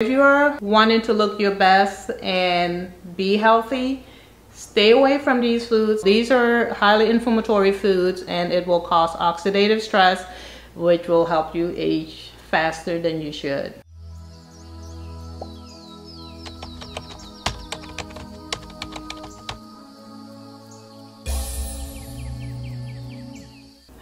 If you are wanting to look your best and be healthy, stay away from these foods. These are highly inflammatory foods and it will cause oxidative stress, which will help you age faster than you should.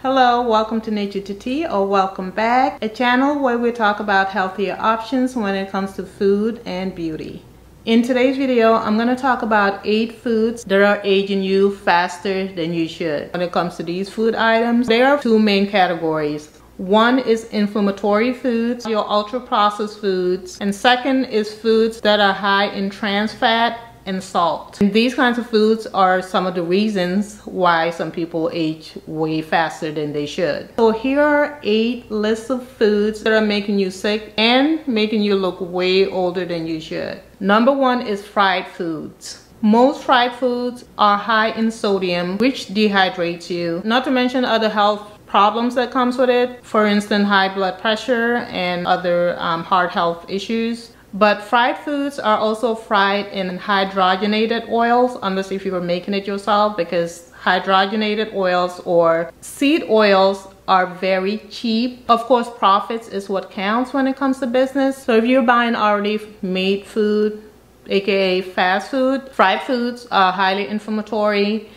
Hello, welcome to Nature to Tea, or welcome back, a channel where we talk about healthier options when it comes to food and beauty. In today's video, I'm going to talk about 8 foods that are aging you faster than you should. When it comes to these food items, there are 2 main categories. One is inflammatory foods, your ultra processed foods, and second is foods that are high in trans fat and salt. And these kinds of foods are some of the reasons why some people age way faster than they should. So here are 8 lists of foods that are making you sick and making you look way older than you should. Number 1 is fried foods. Most fried foods are high in sodium, which dehydrates you, not to mention other health problems that comes with it. For instance, high blood pressure and other heart health issues. But fried foods are also fried in hydrogenated oils, unless if you were making it yourself, because hydrogenated oils or seed oils are very cheap. Of course, profits is what counts when it comes to business. So if you're buying already made food, aka fast food, fried foods are highly inflammatory.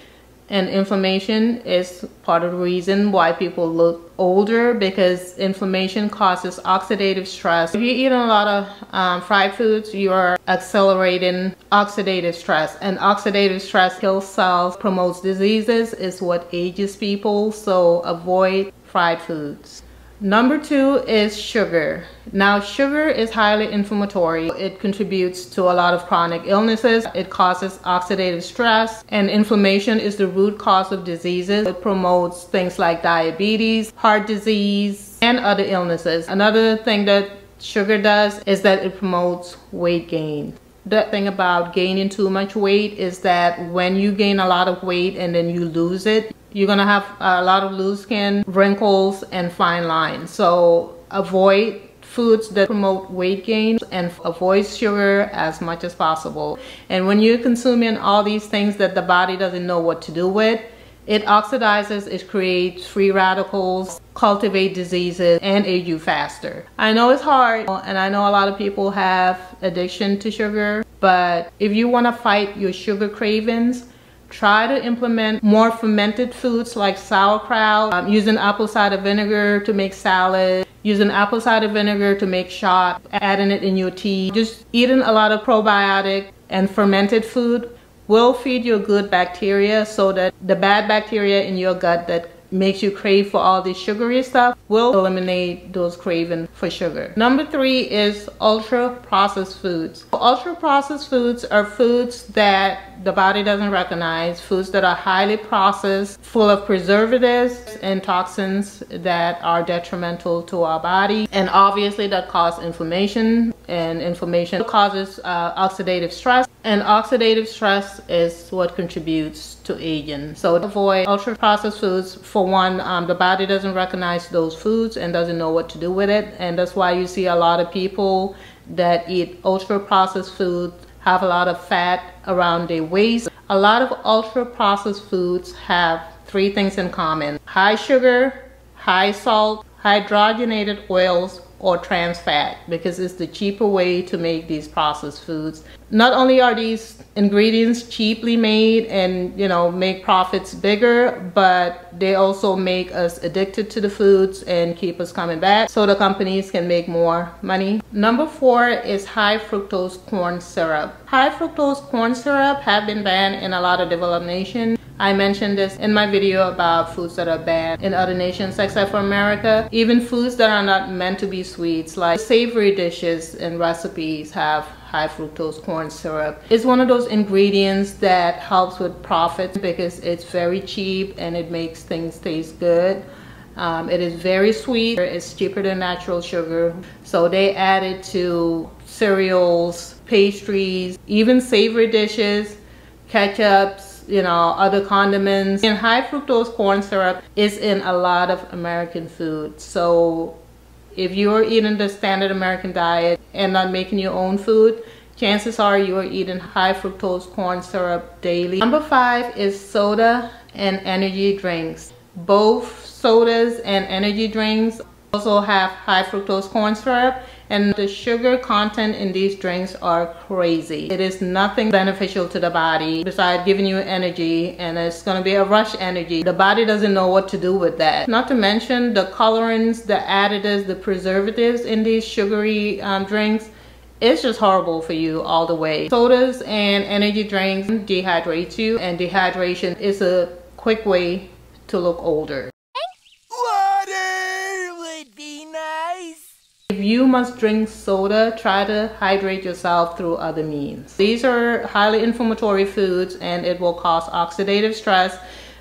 And inflammation is part of the reason why people look older, because inflammation causes oxidative stress. If you're eating a lot of fried foods, you are accelerating oxidative stress. And oxidative stress kills cells, promotes diseases, is what ages people. So avoid fried foods. Number 2 is sugar. Now, sugar is highly inflammatory. It contributes to a lot of chronic illnesses. It causes oxidative stress, and inflammation is the root cause of diseases. It promotes things like diabetes, heart disease, and other illnesses. Another thing that sugar does is that it promotes weight gain. The thing about gaining too much weight is that when you gain a lot of weight and then you lose it, you're gonna have a lot of loose skin, wrinkles, and fine lines. So avoid foods that promote weight gain and avoid sugar as much as possible. And when you're consuming all these things that the body doesn't know what to do with, it oxidizes, it creates free radicals, cultivate diseases, and age you faster. I know it's hard, and I know a lot of people have addiction to sugar, but if you want to fight your sugar cravings, try to implement more fermented foods like sauerkraut, using apple cider vinegar to make salad, using apple cider vinegar to make shot, adding it in your tea. Just eating a lot of probiotic and fermented food will feed your good bacteria, so that the bad bacteria in your gut that makes you crave for all this sugary stuff will eliminate those cravings for sugar. Number 3 is ultra processed foods. Ultra processed foods are foods that the body doesn't recognize, foods that are highly processed, full of preservatives and toxins that are detrimental to our body, and obviously that cause inflammation, and inflammation causes oxidative stress, and oxidative stress is what contributes to aging. So avoid ultra processed foods. For one, the body doesn't recognize those foods and doesn't know what to do with it, and that's why you see a lot of people that eat ultra processed food have a lot of fat around their waist. A lot of ultra processed foods have 3 things in common: high sugar, high salt, hydrogenated oils, or trans fat, because it's the cheaper way to make these processed foods. Not only are these ingredients cheaply made and, you know, make profits bigger, but they also make us addicted to the foods and keep us coming back, so the companies can make more money. Number 4 is high fructose corn syrup. High fructose corn syrup have been banned in a lot of developed nations. I mentioned this in my video about foods that are banned in other nations except for America. Even foods that are not meant to be sweets, like savory dishes and recipes, have high fructose corn syrup. It's one of those ingredients that helps with profits because it's very cheap and it makes things taste good. It is very sweet. It's cheaper than natural sugar. So they add it to cereals, pastries, even savory dishes, ketchups, you know, other condiments. And high fructose corn syrup is in a lot of American food. So If you're eating the standard American diet and not making your own food, chances are you are eating high fructose corn syrup daily. Number 5 is soda and energy drinks. Both sodas and energy drinks also have high fructose corn syrup, and the sugar content in these drinks are crazy. It is nothing beneficial to the body besides giving you energy, and it's going to be a rush energy. The body doesn't know what to do with that. Not to mention the colorants, the additives, the preservatives in these sugary drinks. It's just horrible for you all the way. Sodas and energy drinks dehydrate you, and dehydration is a quick way to look older. Water would be nice. If you must drink soda, try to hydrate yourself through other means. These are highly inflammatory foods, and it will cause oxidative stress,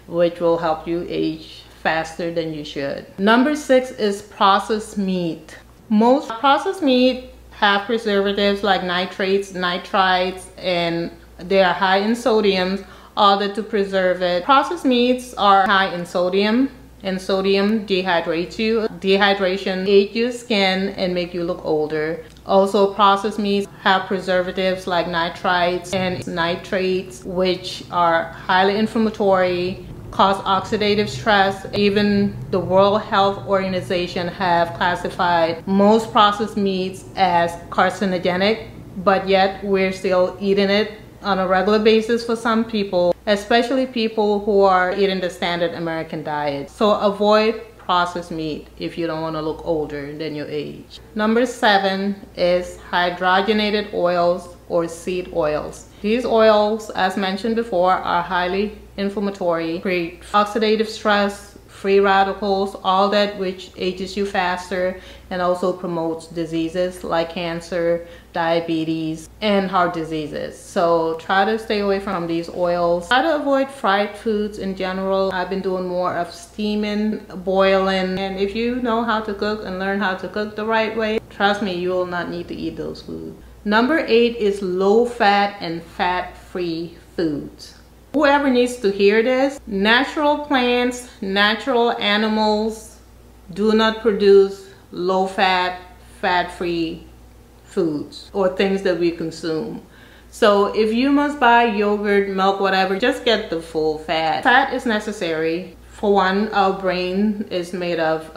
which will help you age faster than you should. Number 6 is processed meat. Most processed meat have preservatives like nitrates, nitrites, and they are high in sodium, all that to preserve it. Processed meats are high in sodium, and sodium dehydrates you. Dehydration ages your skin and make you look older. Also, processed meats have preservatives like nitrites and nitrates, which are highly inflammatory, cause oxidative stress. Even the World Health Organization have classified most processed meats as carcinogenic, but yet we're still eating it on a regular basis for some people, especially people who are eating the standard American diet. So avoid processed meat if you don't want to look older than your age. Number 7 is hydrogenated oils or seed oils. These oils, as mentioned before, are highly inflammatory, create oxidative stress, free radicals, all that which ages you faster, and also promotes diseases like cancer, diabetes, and heart diseases. So try to stay away from these oils. Try to avoid fried foods in general. I've been doing more of steaming, boiling, and if you know how to cook and learn how to cook the right way, trust me, you will not need to eat those foods. Number 8 is low fat and fat-free foods. Whoever needs to hear this, natural plants, natural animals do not produce low fat, fat-free foods or things that we consume. So if you must buy yogurt, milk, whatever, just get the full fat. Fat is necessary. For one, our brain is made of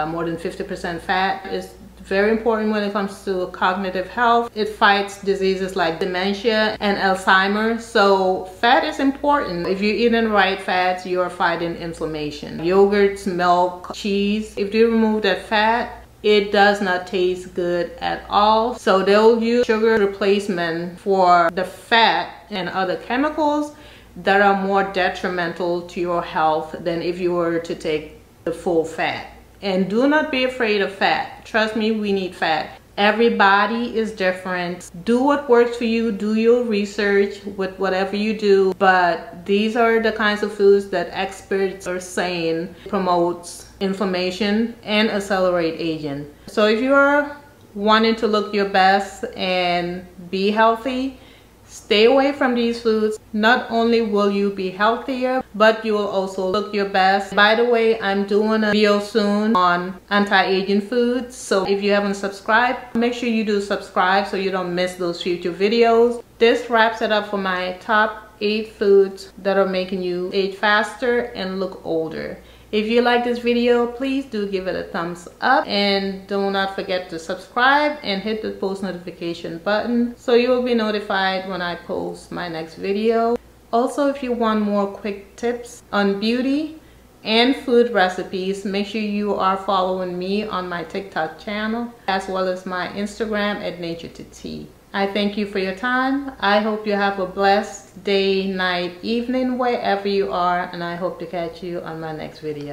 more than 50% fat. It's very important when it comes to cognitive health. It fights diseases like dementia and Alzheimer's. So fat is important. If you're eating the right fats, you're fighting inflammation. Yogurts, milk, cheese, if you remove that fat, it does not taste good at all. So they'll use sugar replacement for the fat and other chemicals that are more detrimental to your health than if you were to take the full fat. And do not be afraid of fat. Trust me, we need fat. Everybody is different. Do what works for you. Do your research with whatever you do. But these are the kinds of foods that experts are saying promotes inflammation and accelerate aging. So if you're wanting to look your best and be healthy, stay away from these foods. Not only will you be healthier, but you will also look your best. By the way, I'm doing a video soon on anti-aging foods. So if you haven't subscribed, make sure you do subscribe so you don't miss those future videos. This wraps it up for my top 8 foods that are making you age faster and look older. If you like this video, please do give it a thumbs up, and do not forget to subscribe and hit the post notification button so you will be notified when I post my next video. Also, if you want more quick tips on beauty and food recipes, make sure you are following me on my TikTok channel as well as my Instagram at Nature to Tea. I thank you for your time. I hope you have a blessed day, night, evening, wherever you are, and I hope to catch you on my next video.